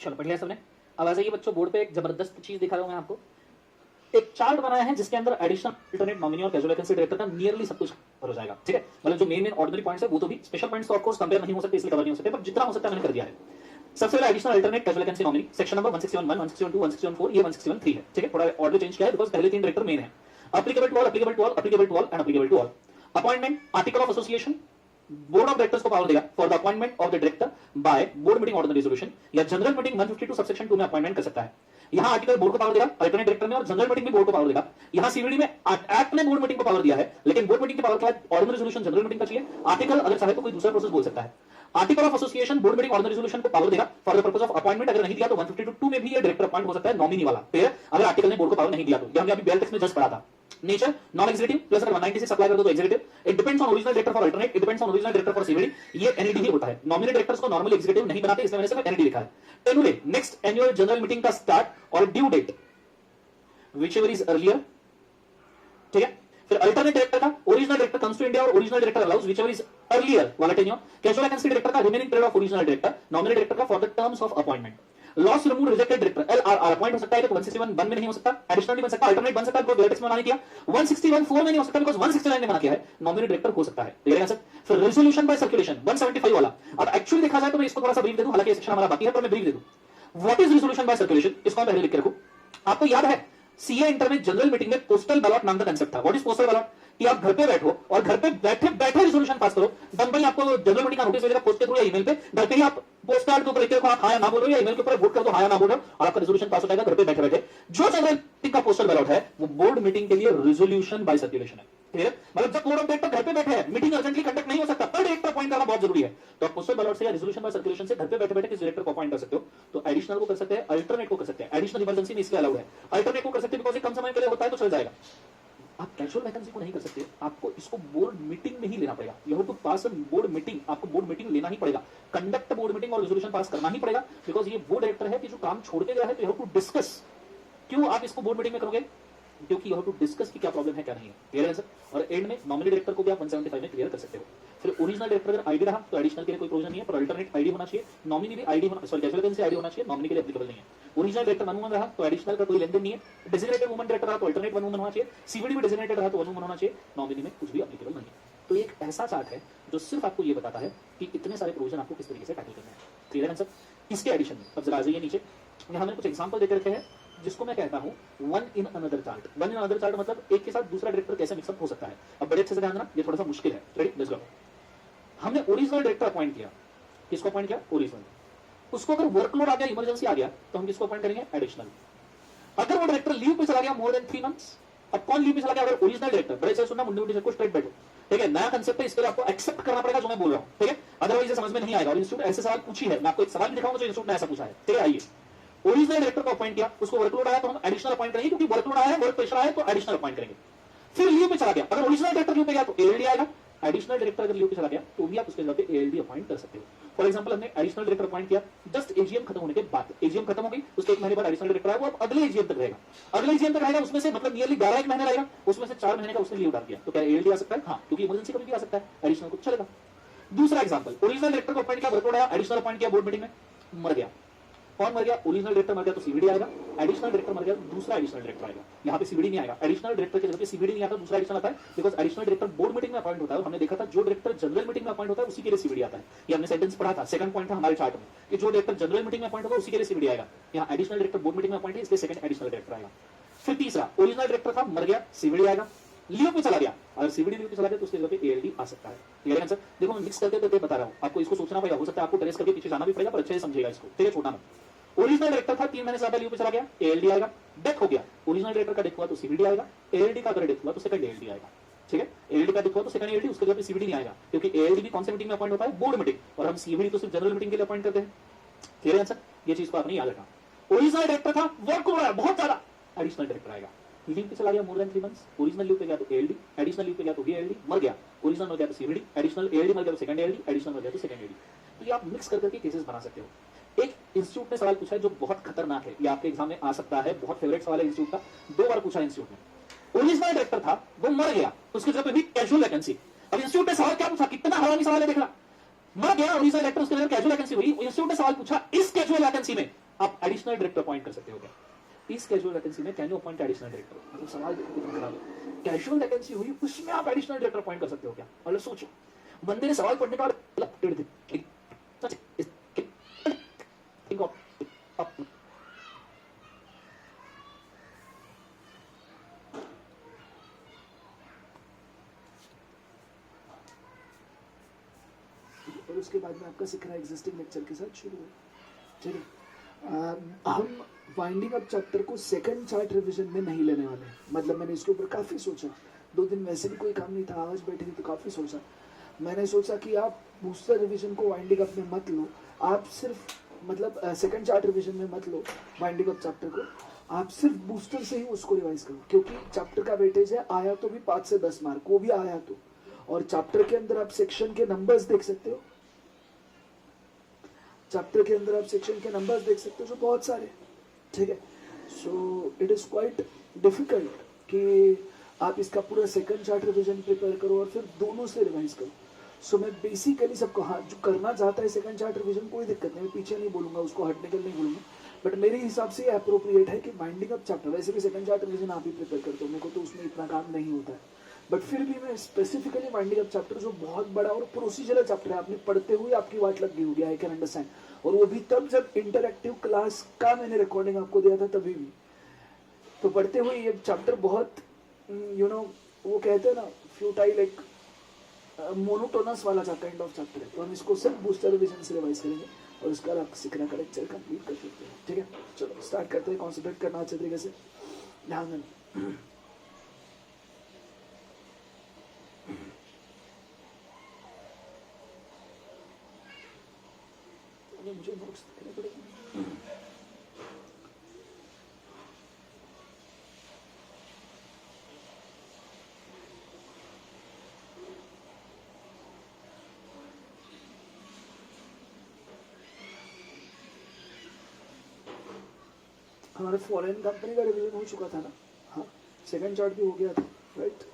A: चलो पढ़ लिया सबने। अब आ जाइए बच्चों, बोर्ड पे एक जबरदस्त चीज दिखा रहा हूं मैं आपको। एक चार्ट बनाया है जिसके अंदर एडिशनल, अल्टरनेट, नॉमिनी और कैजुअल वैकेंसी डायरेक्टर का नियरली सब कुछ कवर हो जाएगा। ठीक है, मतलब जो मेन ऑर्डिनरी पॉइंट्स है वो तो भी, स्पेशल पॉइंट्स तो ऑफ कोर्स कंपेयर नहीं हो सकते इसलिए कवर नहीं हो सकते, पर जितना हो सकता है मैंने कर दिया है। सबसे पहले additional, alternate, casual vacancy, nominee, section number 161(1), 161(2), 161(4), ये 161(3) है। ठीक है, थोड़ा ऑर्डर चेंज किया है बिकॉज पहले 3 डायरेक्टर मेन है। Applicable to all, applicable to all, applicable to all and applicable to all. Appointment, article of association, board of directors को पावर देगा for the appointment of the director by board meeting order resolution या general meeting 152 subsection 2 में appointment कर सकता है। यहां article board को power देगा, अल्टरनेट डायरेक्टर में, और जनरल मीटिंग में बोर्ड को पावर देगा। यहां सीवीडी में एक्ट ने बोर्ड मीटिंग को पावर दिया है, लेकिन बोर्ड मीटिंग की पावर क्या है? ऑर्डर रेजोल्यूशन जनरल मीटिंग का चाहिए। आर्टिकल अगर चाहे तो कोई दूसरा प्रोसेस बोल सकता है। Article of association board meeting order resolution को पावर देगा for the purpose of appointment. अगर नहीं दिया तो 152 में भी ये डायरेक्टर अपॉइंट हो सकता है, नॉमिनी वाला। फिर अगर आर्टिकल ने बोर्ड को पावर नहीं दिया तो, ये हमने अभी बेल टेक्स्ट में जस्ट पढ़ा था। नेचर, नॉन एग्जीक्यूटिव, प्लस अगर 196 अप्लाई कर दो तो executive. It depends on original director for alternate, it depends on original director for CVD. ये एनईडी ही होता है। नॉमिनेट डायरेक्टर्स को नॉर्मली एग्जीक्यूटिव नहीं बनाते, इसलिए मैंने सिर्फ एनईडी लिखा है। Tenure, next annual general meeting का स्टार्ट और due date whichever is earlier. ठीक है, फिर अल्टरनेट डायरेक्टर का, original director comes to India और original director allows whichever is earlier वाला टेन्योर। कैजुअल वैकेंसी डायरेक्टर का remaining period of original director. Nominate director का for the terms of appointment. Loss remove rejected director LRR appoint हो सकता है तो 161(1) में नहीं हो सकता, एडिशनल नहीं बन सकता, अल्टरनेट बन सकता है बिकॉज़ डायरेक्टर में मना किया। 161(4) में नहीं हो सकता बिकॉज़ 169 ने मना किया है। नॉमिनेट डायरेक्टर हो सकता है। ठीक है सर। फिर रेजोल्यूशन बाय सर्कुलेशन 175 वाला। अब एक्चुअली देखा जाए तो मैं इसको थोड़ा सा ब्रीफ दे दूं, हालांकि ये सेक्शन हमारा बाकी है, पर मैं ब्रीफ दे दूं। What is resolution bye circulation, इसको मैं पहले लिख के रखूं। आपको याद है सीए इंटर में जनरल मीटिंग में पोस्टल बैलॉट नाम का कांसेप्ट था। What is postal ballot? कि आप घर पे बैठो और घर पे बैठे बैठे रेजोल्यूशन पास करो। कंपनी आपको जनरल मीटिंग का नोटिस भेजेगा पोस्ट के थ्रू या ईमेल पे, घर पे ही आप पोस्ट कार्ड के ऊपर लिख के आप हाँ या ना बोलो, या ईमेल के ऊपर वोट कर दो हाँ या ना बोलो, और आपका रेजोल्यूशन पास हो जाएगा घर पे बैठे बैठे। जो जनरल मीटिंग का पोस्टल बैलॉट है वो बोर्ड मीटिंग के लिए रेजोल्यूशन बाय सर्कुलेशन है। क्लियर? मतलब जब बोर्ड ऑफ डायरेक्टर घर पे बैठे हैं, मीटिंग अर्जेंटली कंडक्ट नहीं हो सकता, पर डायरेक्टर अपॉइंट करना बहुत जरूरी है, तो आप पोस्टल बैलॉट से या रेजोल्यूशन बाय सर्कुलेशन से घर पे बैठे बैठे किस डायरेक्टर को अपॉइंट कर सकते हो। तो एडिशनल को कर सकते हैं, अल्टरनेट को कर सकते हैं। एडिशनल इमरजेंसी में इसके अलाउड है, अल्टरनेट को कर सकते हैं बिकॉज़ ये कम समय के लिए होता है तो चल जाएगा। आप कैजुअल वैकेंसी को नहीं कर सकते, आपको इसको बोर्ड मीटिंग में ही लेना पड़ेगा। You have to pass board meeting, आपको बोर्ड मीटिंग लेना ही पड़ेगा, कंडक्ट बोर्ड मीटिंग और रेजोल्यूशन पास करना ही पड़ेगा, बिकॉज ये वो डायरेक्टर है कि जो काम छोड़ के गया है, तो यू हैव टू डिस्कस। क्यों आप इसको बोर्ड मीटिंग में करोगे? क्योंकि यू हैव टू डिस्कस कि क्या प्रॉब्लम है क्या नहीं है। क्लियर है सर? और एंड में नॉमिनी डायरेक्टर को भी आप 175 में क्लियर कर सकते हो। फिर ओरिजिनल डायरेक्टर अगर आईडी रहा तो एडिशनल के लिए कोई प्रोविजन नहीं है, पर अल्टरनेट आईडी होना चाहिए, नॉमिनी भी आईडी होना, सॉरी कैजुअल वैकेंसी आईडी होना चाहिए, नॉमिनी के लिए एप्लीकेबल नहीं है। ओरिजिनल डायरेक्टर वन वुमन रहा तो एडिशनल का कोई लेन देन नहीं है, डेजिग्नेटेड वुमन डायरेक्टर रहा तो अल्टरनेट वन वुमन होना चाहिए, सीवीडी में डेजिग्नेटेड रहा तो वन वुमन होना चाहिए, नॉमिनी में कुछ भी एप्लीकेबल नहीं है। तो एक ऐसा चार्ट है जो सिर्फ आपको ये बताता है कि इतने सारे प्रोविजन आपको किस तरीके से टैकल करना है। क्लियर है सर? इसके एडिशन में अब जरा आ जाइए नीचे, यहाँ मैंने कुछ एग्जांपल देकर रखे हैं जिसको मैं कहता हूं one in another chart. One in another chart मतलब एक के साथ दूसरा डायरेक्टर कैसे मिक्सअप हो सकता है। अब बड़े अच्छे से ध्यान देना, ये थोड़ा सा मुश्किल है। Ready, let's go. हमने ओरिजिनल डायरेक्टर अपॉइंट किया, किसको अपॉइंट किया? ओरिजिनल। उसको अगर वर्कलोड आ गया, इमरजेंसी आ गया, तो हम किसको अपॉइंट करेंगे? एडिशनल। अगर वो डायरेक्टर लीव पे चला गया मोर देन 3 मंथ्स, अब कौन लीव पे चला गया? अगर ओरिजिनल डायरेक्टर, बड़े अच्छे सुनना, मुंडे मुंडे को स्ट्रेट बैठो। ठीक है, नया कंसेप्ट है, इसके लिए आपको एक्सेप्ट करना पड़ेगा जो मैं बोल रहा हूं। ठीक है, अदरवाइज ये समझ में नहीं आएगा। और इंस्टीट्यूट ऐसे सवाल पूछी है, मैं आपको एक सवाल भी दिखाऊंगा जो इंस्टीट्यूट ने ऐसा पूछा है। ठीक है, आइए। ओरिजिनल डायरेक्टर को अपॉइंट किया, उसको वर्कलोड आया तो हम एडिशनल अपॉइंट करेंगे, क्योंकि वर्कलोड आया है, वर्क प्रेशर आया है तो एडिशनल अपॉइंट करेंगे। फिर लीव पे चला गया, अगर ओरिजिनल डायरेक्टर लीव पे गया तो एएलडी आएगा, एडिशनल डायरेक्टर अगर लीव पे चला गया तो भी आप उसके जगह पे एएलडी अपॉइंट कर सकते हो। फॉर एग्जांपल हमने एडिशनल डायरेक्टर अपॉइंट किया, जस्ट एजीएम खत्म होने के बाद, एजीएम खत्म हो गई उसके 1 महीने बाद एडिशनल डायरेक्टर आया, वो अब अगले एजीएम तक रहेगा, अगले एजीएम तक रहेगा, उसमें से मतलब नियरली 11 एक महीने रहेगा, उसमें से 4 महीने का उसने लीव डाल दिया, तो क्या एएलडी आ सकता है? हाँ, क्योंकि इमरजेंसी कभी भी आ सकता है, एडिशनल को चलेगा। दूसरा एग्जांपल, ओरिजिनल डायरेक्टर को अपॉइंट किया, वर्कलोड आया, एडिशनल अपॉइंट किया बोर्ड मीटिंग में, मर गया। कौन मर गया? ओरिजिनल डायरेक्टर मर गया तो सीवीडी आएगा, एडिशनल डायरेक्टर मर गया तो दूसरा एडिशनल डायरेक्टर आएगा। यहाँ पे सीवीडी नहीं आएगा, एडिशनल डायरेक्टर की जगह पे सीवीडी नहीं आता, दूसरा एडिशनल आता है, because additional director board meeting में अपॉइंट होता है। हमने देखा था जो डायरेक्टर जनरल मीटिंग में अपॉइंट होता है उसी के लिए सीवीडी आता है, ये हमने सेंटेंस पढ़ा था, सेकंड पॉइंट था हमारे चार्ट में कि जो डायरेक्टर जनरल मीटिंग में अपॉइंट होगा उसी के लिए सीवीडी आएगा। यहाँ एडिशनल डायरेक्टर बोर्ड मीटिंग में अपॉइंट है, इसलिए सेकंड एडिशनल डायरेक्टर आएगा। फिर तीसरा, ओरिजिनल डायरेक्टर था, मर गया, सीवीडी आएगा, लीव पे चला गया, अगर सीवीडी लीव पे चला गया तो उसके जगह पे एएलडी आ सकता है। क्लियर है आंसर? देखो मैं मिक्स करके करके बता रहा हूं, आपको इसको सोचना पड़ेगा, हो सकता है आपको ट्रेस करके पीछे जाना भी पड़ेगा, पर अच्छे से समझेगा इसको, ठीक है? छोड़ना मत। ओरिजिनल डायरेक्टर था, 3 महीने से ज्यादा लीव पे चला गया, एएलडी आएगा। डेथ हो गया, ओरिजिनल डायरेक्टर का डेथ हुआ तो सीवीडी आएगा, एएलडी का अगर डेथ हुआ तो सेकंड एएलडी आएगा, ठीक है? एएलडी का डेथ हुआ तो सेकंड एएलडी, उसके जगह पे सीवीडी नहीं आएगा, क्योंकि एएलडी भी कौन से मीटिंग में अपॉइंट होता है? बोर्ड मीटिंग, और हम सीवीडी तो सिर्फ जनरल मीटिंग के लिए अपॉइंट करते हैं। क्लियर है आंसर? ये चीज को आपने याद रखना। ओरिजिनल डायरेक्टर था, वर्क हो रहा है बहुत ज्यादा, एडिशनल डायरेक्टर आएगा, लीव पे चला गया more than 3 months, original leave पे गया तो एएलडी, एडिशनल लीव पे गया तो एएलडी, मर गया, ओरिजिनल मर गया तो सीवीडी, एडिशनल एएलडी मर गया तो सेकंड एएलडी, एडिशनल मर गया तो सेकंड एएलडी। तो ये आप मिक्स कर करके केसेस बना सकते हो। एक इंस्टीट्यूट ने सवाल पूछा है जो बहुत खतरनाक है, ये आपके एग्जाम में आ सकता है, बहुत फेवरेट सवाल है इंस्टीट्यूट का, 2 बार पूछा इंस्टीट्यूट ने। ओरिजिनल डायरेक्टर था, वो मर गया, उसके जगह पे भी कैजुअल वैकेंसी। अब इंस्टीट्यूट ने सवाल क्या पूछा, कितना हरामी सवाल है देखना, मर गया ओरिजिनल डायरेक्टर, उसके जगह कैजुअल वैकेंसी हुई, इंस्टीट्यूट ने सवाल पूछा इस कैजुअल वैकेंसी में आप एडिशनल डायरेक्टर अपॉइंट कर सकते हो क्या? इस कैजुअल वैकेंसी में can you appoint additional director? मतलब सवाल देखो कितना खराब है, कैजुअल वैकेंसी हुई उसमें आप एडिशनल डायरेक्टर अपॉइंट कर सकते हो क्या? मतलब सोचो, बंदे ने सवाल पढ़ने का और उसके बाद में आपका सीख रहा एग्जिस्टिंग लेक्चर के साथ शुरू हो। चलिए, हम वाइंडिंग अप चैप्टर को सेकंड चार्ट रिवीजन में नहीं लेने वाले, मतलब मैंने इसके ऊपर काफ़ी सोचा, 2 दिन वैसे भी कोई काम नहीं था, आज बैठे थे तो काफ़ी सोचा। मैंने सोचा कि आप बूस्टर रिवीजन को वाइंडिंग अप में मत लो, आप सिर्फ मतलब सेकंड चार्ट रिवीजन में मत लो वाइंडिंग अप चैप्टर को, आप सिर्फ बूस्टर से ही उसको रिवाइज करो, क्योंकि चैप्टर का वेटेज है, आया तो भी 5 से 10 मार्क, वो भी आया तो, और चैप्टर के अंदर आप सेक्शन के नंबर्स देख सकते हो, चैप्टर के अंदर आप सेक्शन के नंबर्स देख सकते हो जो बहुत सारे, ठीक है? So it is quite difficult कि आप इसका पूरा सेकंड चार्ट रिवीजन प्रिपेयर करो और फिर दोनों से रिवाइज करो। सो मैं बेसिकली सबको, हाँ जो करना चाहता है सेकंड चार्ट रिवीजन कोई दिक्कत नहीं, मैं पीछे नहीं बोलूंगा, उसको हटने के लिए नहीं बोलूंगा, बट मेरे हिसाब से अप्रोप्रिएट है कि बाइंडिंग अप चैप्टर, वैसे भी सेकंड चार्ट रिवीजन आप ही प्रिपेयर करते हो, मेरे को तो उसमें इतना काम नहीं होता है, बट फिर भी मैं स्पेसिफिकली वाइंडिंग अप चैप्टर जो बहुत बड़ा और प्रोसीजरल चैप्टर है, आपने पढ़ते हुए आपकी वाट लग गई होगी, आई कैन अंडरस्टैंड, और वो भी तब जब इंटरएक्टिव क्लास का मैंने रिकॉर्डिंग आपको दिया था तभी भी, तो पढ़ते हुए ये चैप्टर बहुत वो कहते हैं ना फ्यूटाइल, एक मोनोटोनस वाला काइंड ऑफ चैप्टर है, तो हम इसको सिर्फ बूस्टर रिवीजन से रिवाइज करेंगे और उसका आप सीखना का लेक्चर कंप्लीट कर सकते हैं, ठीक है? चलो स्टार्ट करते हैं, कॉन्सेंट्रेट करना अच्छे तरीके से, ध्यान देना। मुझे नोट्स लिखने पड़ेंगे। हमारे फॉरेन कंपनी का रिवीजन हो चुका था ना, हाँ, सेकंड चार्ट भी हो गया था, right?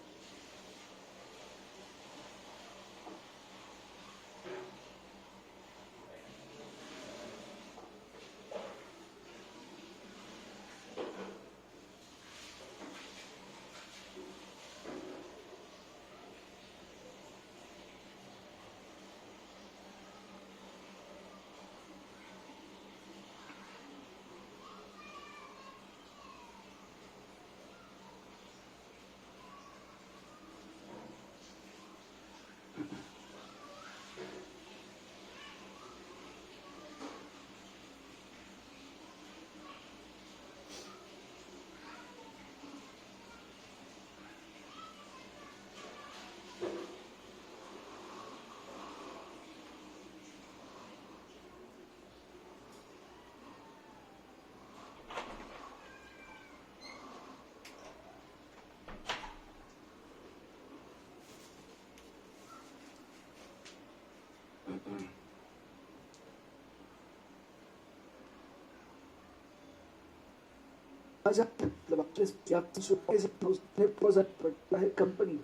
A: Company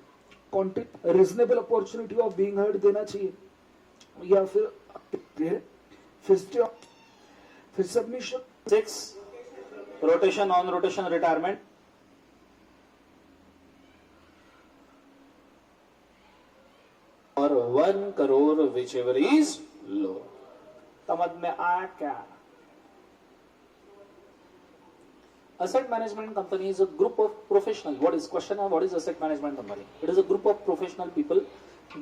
A: content reasonable opportunity of being heard देना चाहिए, या फिर submission 6 rotation on rotation retirement और 1 crore which ever is low. समझ में आया क्या? Asset management company is a group of professionals. What is question? What is asset management company? It is a group of professional people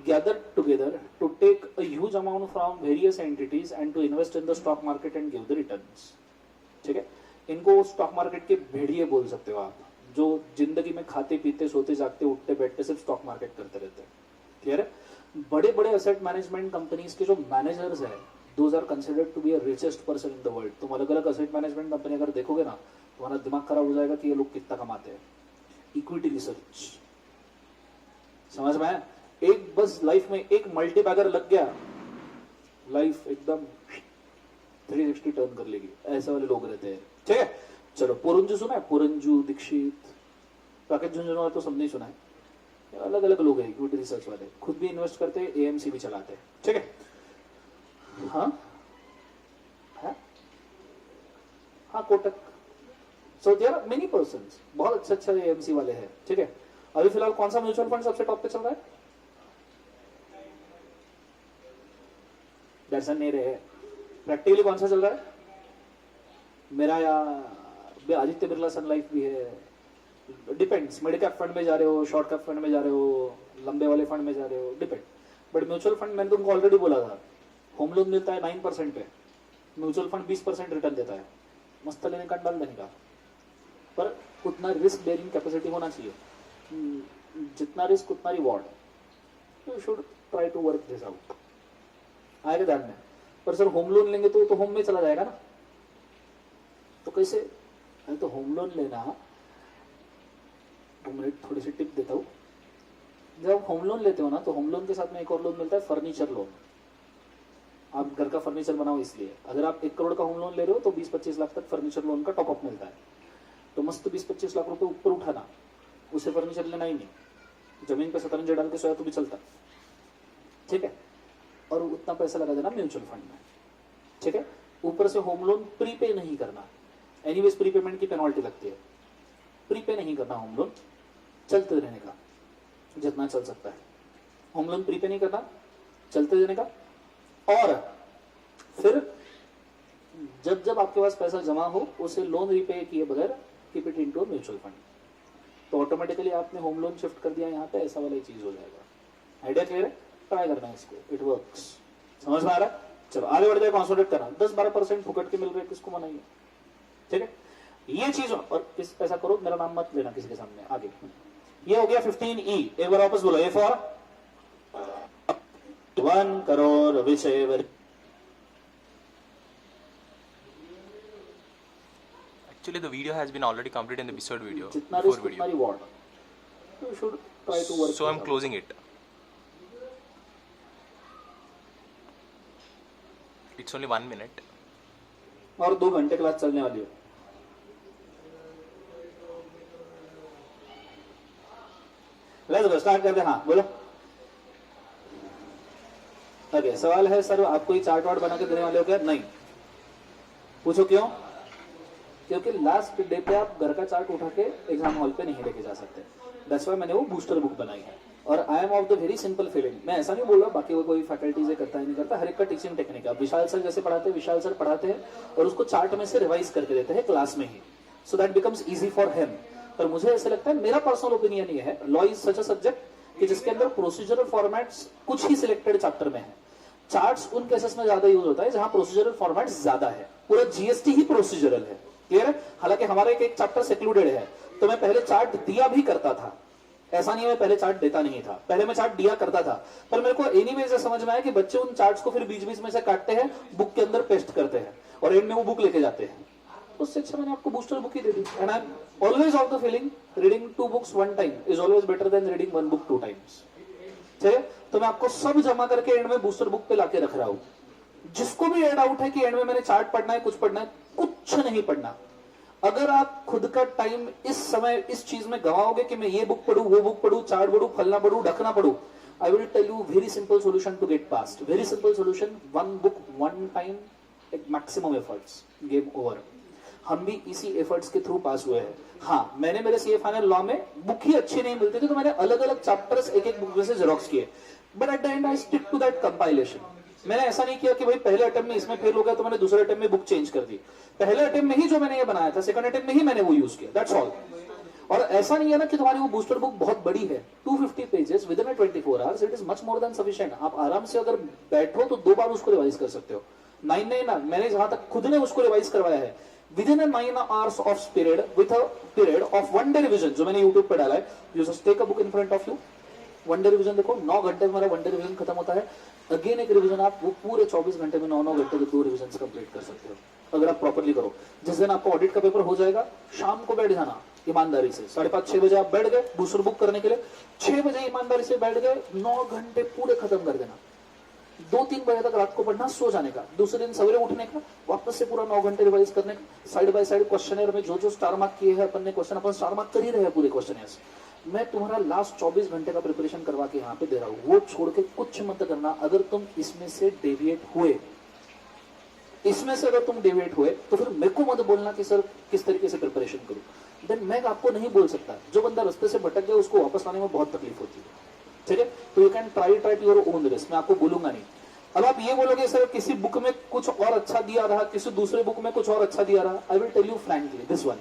A: gathered together to take a huge amount from various entities and to invest in the stock market and give the returns. ठीक है? इनको stock market के भेड़िए बोल सकते हो आप, जो जिंदगी में खाते पीते सोते जागते उठते बैठते सिर्फ स्टॉक मार्केट करते रहते हैं। क्लियर है? बड़े बड़े एसेट मैनेजमेंट कंपनीज के जो मैनेजर्स है, those are considered to be a richest person in the world. तुम अलग अलग एसेट मैनेजमेंट कंपनी अगर देखोगे ना, तुम्हारा दिमाग खराब हो जाएगा कि ये लोग कितना कमाते हैं। इक्विटी रिसर्च, समझ में आया? एक बस लाइफ में एक मल्टी बैगर लग गया, लाइफ एकदम 360 टर्न कर लेगी। ऐसे वाले लोग रहते हैं। ठीक है, चलो पुरंजू सुना है? पुरंजू, दीक्षित, राकेश झुंझुनवाला तो सब नहीं सुना है। अलग अलग लोग हैं इक्विटी रिसर्च वाले, खुद भी इन्वेस्ट करते हैं, एएमसी भी चलाते हैं। ठीक है, हाँ हाँ, Kotak. So there are many persons, बहुत अच्छे अच्छे एएमसी वाले हैं। ठीक है, अभी फिलहाल कौन सा म्यूचुअल फंड सबसे टॉप पे चल रहा है? दर्शन नहीं रहे। प्रैक्टिकली कौन सा चल रहा है? मेरा या आदित्य बिरला सन लाइफ भी है। डिपेंड्स, मिड कैप फंड में जा रहे हो, शॉर्ट कैप फंड में जा रहे हो, लंबे वाले फंड में जा रहे हो, डिपेंड। बट म्यूचुअल फंड मैंने तुमको ऑलरेडी बोला था, होम लोन मिलता है 9% पे, म्यूचुअल फंड 20% रिटर्न देता है। मस्त लेने का, डाल देने का, पर उतना रिस्क बेयरिंग कैपेसिटी होना चाहिए। जितना रिस्क उतना reward. You should try to work this out. आएगा ध्यान में। पर सर होम लोन लेंगे तो होम में चला जाएगा ना, तो कैसे? तो होम लोन लेना, 2 मिनट थोड़ी सी टिप देता हूँ। जब होम लोन लेते हो ना, तो होम लोन के साथ में एक और लोन मिलता है, फर्नीचर लोन। आप घर का फर्नीचर बनाओ, इसलिए अगर आप 1 करोड़ का होम लोन ले रहे हो तो 20-25 लाख तक फर्नीचर लोन का टॉपअप मिलता है। तो मस्त 20-25 लाख रुपए ऊपर उठाना, उसे फर्नीचर लेना ही नहीं, जमीन पे शतरंज डाल के सोया तो भी चलता। ठीक है, और उतना पैसा लगा देना म्यूचुअल फंड में। ठीक है, ऊपर से होम लोन प्रीपे नहीं करना, एनीवेज प्रीपेमेंट की पेनल्टी लगती है। प्रीपे नहीं करना होम लोन, चलते रहने का जितना चल सकता है। होम लोन प्रीपे नहीं करना, चलते रहने का। और फिर जब जब आपके पास पैसा जमा हो, उसे लोन रिपे किए बगैर keep it into mutual fund, तो ऑटोमेटिकली आपने होम लोन शिफ्ट कर दिया यहाँ पे, ऐसा वाला चीज हो जाएगा। आइडिया क्लियर है? ट्राई करना है इसको, इट वर्क्स। समझ में आ रहा है? चलो आगे बढ़ जाए, कॉन्सोलिडेट करना। 10-12% फुकट के मिल रहे, किसको मनाइए? ठीक है, ये चीज। और इस ऐसा करो, मेरा नाम मत लेना किसी के सामने आगे। ये हो गया 15E। एक बार वापस बोलो, A for 1 crore which ever.
B: Actually, the video has been already completed in the episode video.
A: जितना
B: Before
A: रिस्क उतना
B: video.
A: Reward. You should try to work
B: So I'm
A: this out.
B: closing it. It's only 1 minute.
A: और 2 घंटे class चलने वाली है। Let's go, start करते हैं। हाँ बोलो। ओके, सवाल है सर आप कोई चार्ट वार्ट बना के देने वाले हो क्या? नहीं। पूछो क्यों? क्योंकि लास्ट डे पे आप घर का चार्ट उठा के एग्जाम हॉल पे नहीं लेके जा सकते। दैट्स व्हाई मैंने वो बूस्टर बुक बनाई है। और I am of the very simple feeling. मैं ऐसा नहीं बोल रहा बाकी वो कोई फैकल्टीज करता है नहीं करता, हर एक का टीचिंग टेक्निक है। विशाल सर जैसे पढ़ाते हैं, विशाल सर पढ़ाते हैं और उसको चार्ट में से रिवाइज करके देते हैं क्लास में ही, so that becomes easy for him. पर मुझे ऐसा लगता है, मेरा पर्सनल ओपिनियन ये है, law is such a subject कि जिसके अंदर प्रोसीजरल फॉर्मेट्स कुछ ही सिलेक्टेड चैप्टर में है। चार्ट्स उन केसेस में ज्यादा यूज होता है जहां प्रोसीजरल फॉर्मेट्स ज्यादा है। पूरा जीएसटी ही प्रोसीजरल है। क्लियर है? हालांकि हमारा एक चैप्टर सेक्लूडेड है, तो मैं पहले चार्ट दिया भी करता था। ऐसा नहीं है मैं पहले चार्ट देता नहीं था, पहले मैं चार्ट दिया करता था। पर मेरे को एनीवेज समझ में आया कि बच्चे उन चार्ट्स को फिर बीच बीच में से काटते हैं, बुक के अंदर पेस्ट करते हैं और एंड में वो बुक लेके जाते हैं। उससे अच्छा मैंने आपको booster book he they the. And I am always of the feeling reading 2 books 1 time is always better than reading 1 book 2 times। ठीक है, तो मैं आपको सब जमा करके एंड में बूस्टर बुक पे लाके रख रहा हूं। जिसको भी एड आउट है कि एंड में मैंने चार्ट पढ़ना है, कुछ पढ़ना है, कुछ नहीं पढ़ना। अगर आप खुद का टाइम इस समय इस चीज में गवाओगे कि मैं ये बुक पढ़ू, वो बुक पढ़ू, चार्ट पढ़ू, फलना पढ़ू, ढकना पढ़ू, I will tell you very simple solution to get past. Very simple solution, one book one time at maximum efforts, game over. हम भी इसी एफर्ट्स के थ्रू पास हुए हैं। हाँ, मैंने मेरे सीए फाइनल लॉ में बुक ही अच्छी नहीं मिलती थी, तो मैंने अलग अलग चैप्टर्स एक एक बुक में से जेरोक्स किए, but at the end I stick to that compilation. मैंने ऐसा नहीं किया कि भाई पहले अटेम्प्ट में इसमें फेल हो गया तो मैंने दूसरे अटेम्प्ट में बुक चेंज कर दी। पहले अटेम्प्ट में ही जो मैंने ये बनाया था, सेकंड अटेम्प्ट में ही मैंने वो यूज किया, दैट्स ऑल। और ऐसा नहीं है ना कि तुम्हारी वो बूस्टर बुक बहुत बड़ी है, 250 pages with in 24 hours, it is much more than sufficient. आप आराम से अगर बैठो तो 2 बार उसको रिवाइज कर सकते हो। 9 ना, मैंने जहां तक खुद ने उसको रिवाइज करवाया है, within 9 hours of period, with a period of 1 day revision, जो मैंने यूट्यूब पे डाला है। You just take a book in front of you, 1 day revision देखो, 9 घंटे में हमारा 1 डे रिविजन खत्म होता है। अगेन एक रिविजन आप वो पूरे 24 घंटे में 9 घंटे के 2 रिविजन कंप्लीट कर सकते हो, अगर आप प्रॉपरली करो। जिस दिन आपको ऑडिट का पेपर हो जाएगा, शाम को बैठ जाना ईमानदारी से, 5:30-6 बजे आप बैठ गए बूस्टर बुक करने के लिए, 6 बजे ईमानदारी से बैठ गए, 9 घंटे पूरे खत्म कर देना। 2-3 बजे तक रात को पढ़ना, सो जाने का, दूसरे दिन सवेरे उठने का, वापस से पूरा 9 घंटे रिवाइज करने का। साइड बाय साइड क्वेश्चनर में जो जो स्टार मार्क किए हैं अपन ने क्वेश्चन, अपन स्टार मार्क कर ही रहे हैं पूरे क्वेश्चनर्स। मैं तुम्हारा लास्ट 24 घंटे का प्रिपरेशन करवा के यहाँ पे दे रहा हूँ, वो छोड़ के कुछ मत करना। अगर तुम इसमें से डेविएट हुए, इसमें से अगर तुम डेविएट हुए, तो फिर मेरे को मत बोलना कि सर किस तरीके से प्रिपरेशन करूं। देन मैं आपको नहीं बोल सकता। जो बंदा रास्ते से भटक गया उसको वापस आने में बहुत तकलीफ होती है, ठीक है। तो you can try to your own risk, मैं आपको बोलूंगा नहीं। अब आप ये बोलोगे सर किसी बुक में कुछ और अच्छा दिया रहा, किसी दूसरे बुक में कुछ और अच्छा दिया रहा, I will tell you frankly this one,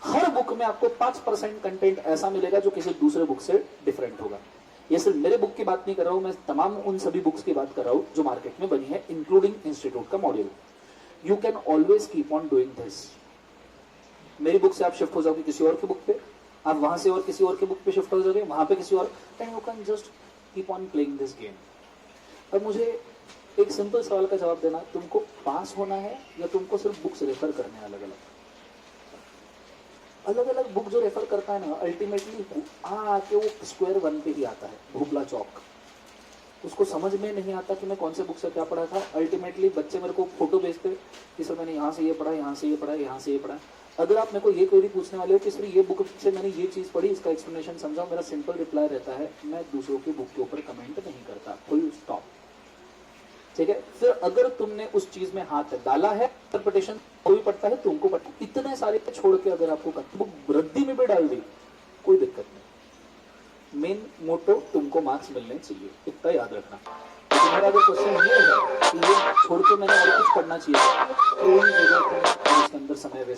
A: हर बुक में आपको 5% कंटेंट ऐसा मिलेगा जो किसी दूसरे बुक से डिफरेंट होगा। ये सिर्फ मेरे बुक की बात नहीं कर रहा हूं, मैं तमाम उन सभी बुक्स की बात कर रहा हूं जो मार्केट में बनी है, इंक्लूडिंग इंस्टीट्यूट का module. You can always keep on doing this. मेरी बुक से आप शिफ्ट हो जाओगे किसी और की बुक पे, आप वहां से और किसी और की बुक पे शिफ्ट हो जाओगे, वहां पे किसी और, and you can just keep on playing this game. अब मुझे एक सिंपल सवाल का जवाब देना, तुमको पास होना है या तुमको सिर्फ बुक्स रेफर करने हैं? अलग अलग बुक जो रेफर करता है ना, अल्टीमेटली आके वो स्क्वायर वन पे ही आता है, भूबला चौक। उसको समझ में नहीं आता कि मैं कौन से बुक से क्या पढ़ा था। अल्टीमेटली बच्चे मेरे को फोटो भेजते कि सर मैंने यहाँ से ये पढ़ा, यहाँ से ये पढ़ा, यहाँ से ये पढ़ा। अगर आप मेरे को ये क्वेरी पूछने वाले हो कि सर ये बुक से मैंने ये चीज पढ़ी, इसका एक्सप्लेनेशन समझाओ, मेरा सिंपल रिप्लाई रहता है, मैं दूसरों की बुक के ऊपर कमेंट नहीं करता, फुल स्टॉप, ठीक है। फिर अगर तुमने उस चीज में हाथ डाला है, इंटरप्रिटेशन कोई पढ़ता है, तुमको पढ़ता, इतने सारे छोड़ के अगर आपको बुक रद्दी में भी डाल दी, कोई दिक्कत नहीं। मेन मोटो तुमको मार्क्स मिलने चाहिए, इतना याद रखना। तुम्हारा अगर क्वेश्चन ये है कि ये छोड़ के मैंने और कुछ पढ़ना चाहिए, तो इसके अंदर समय वेस्ट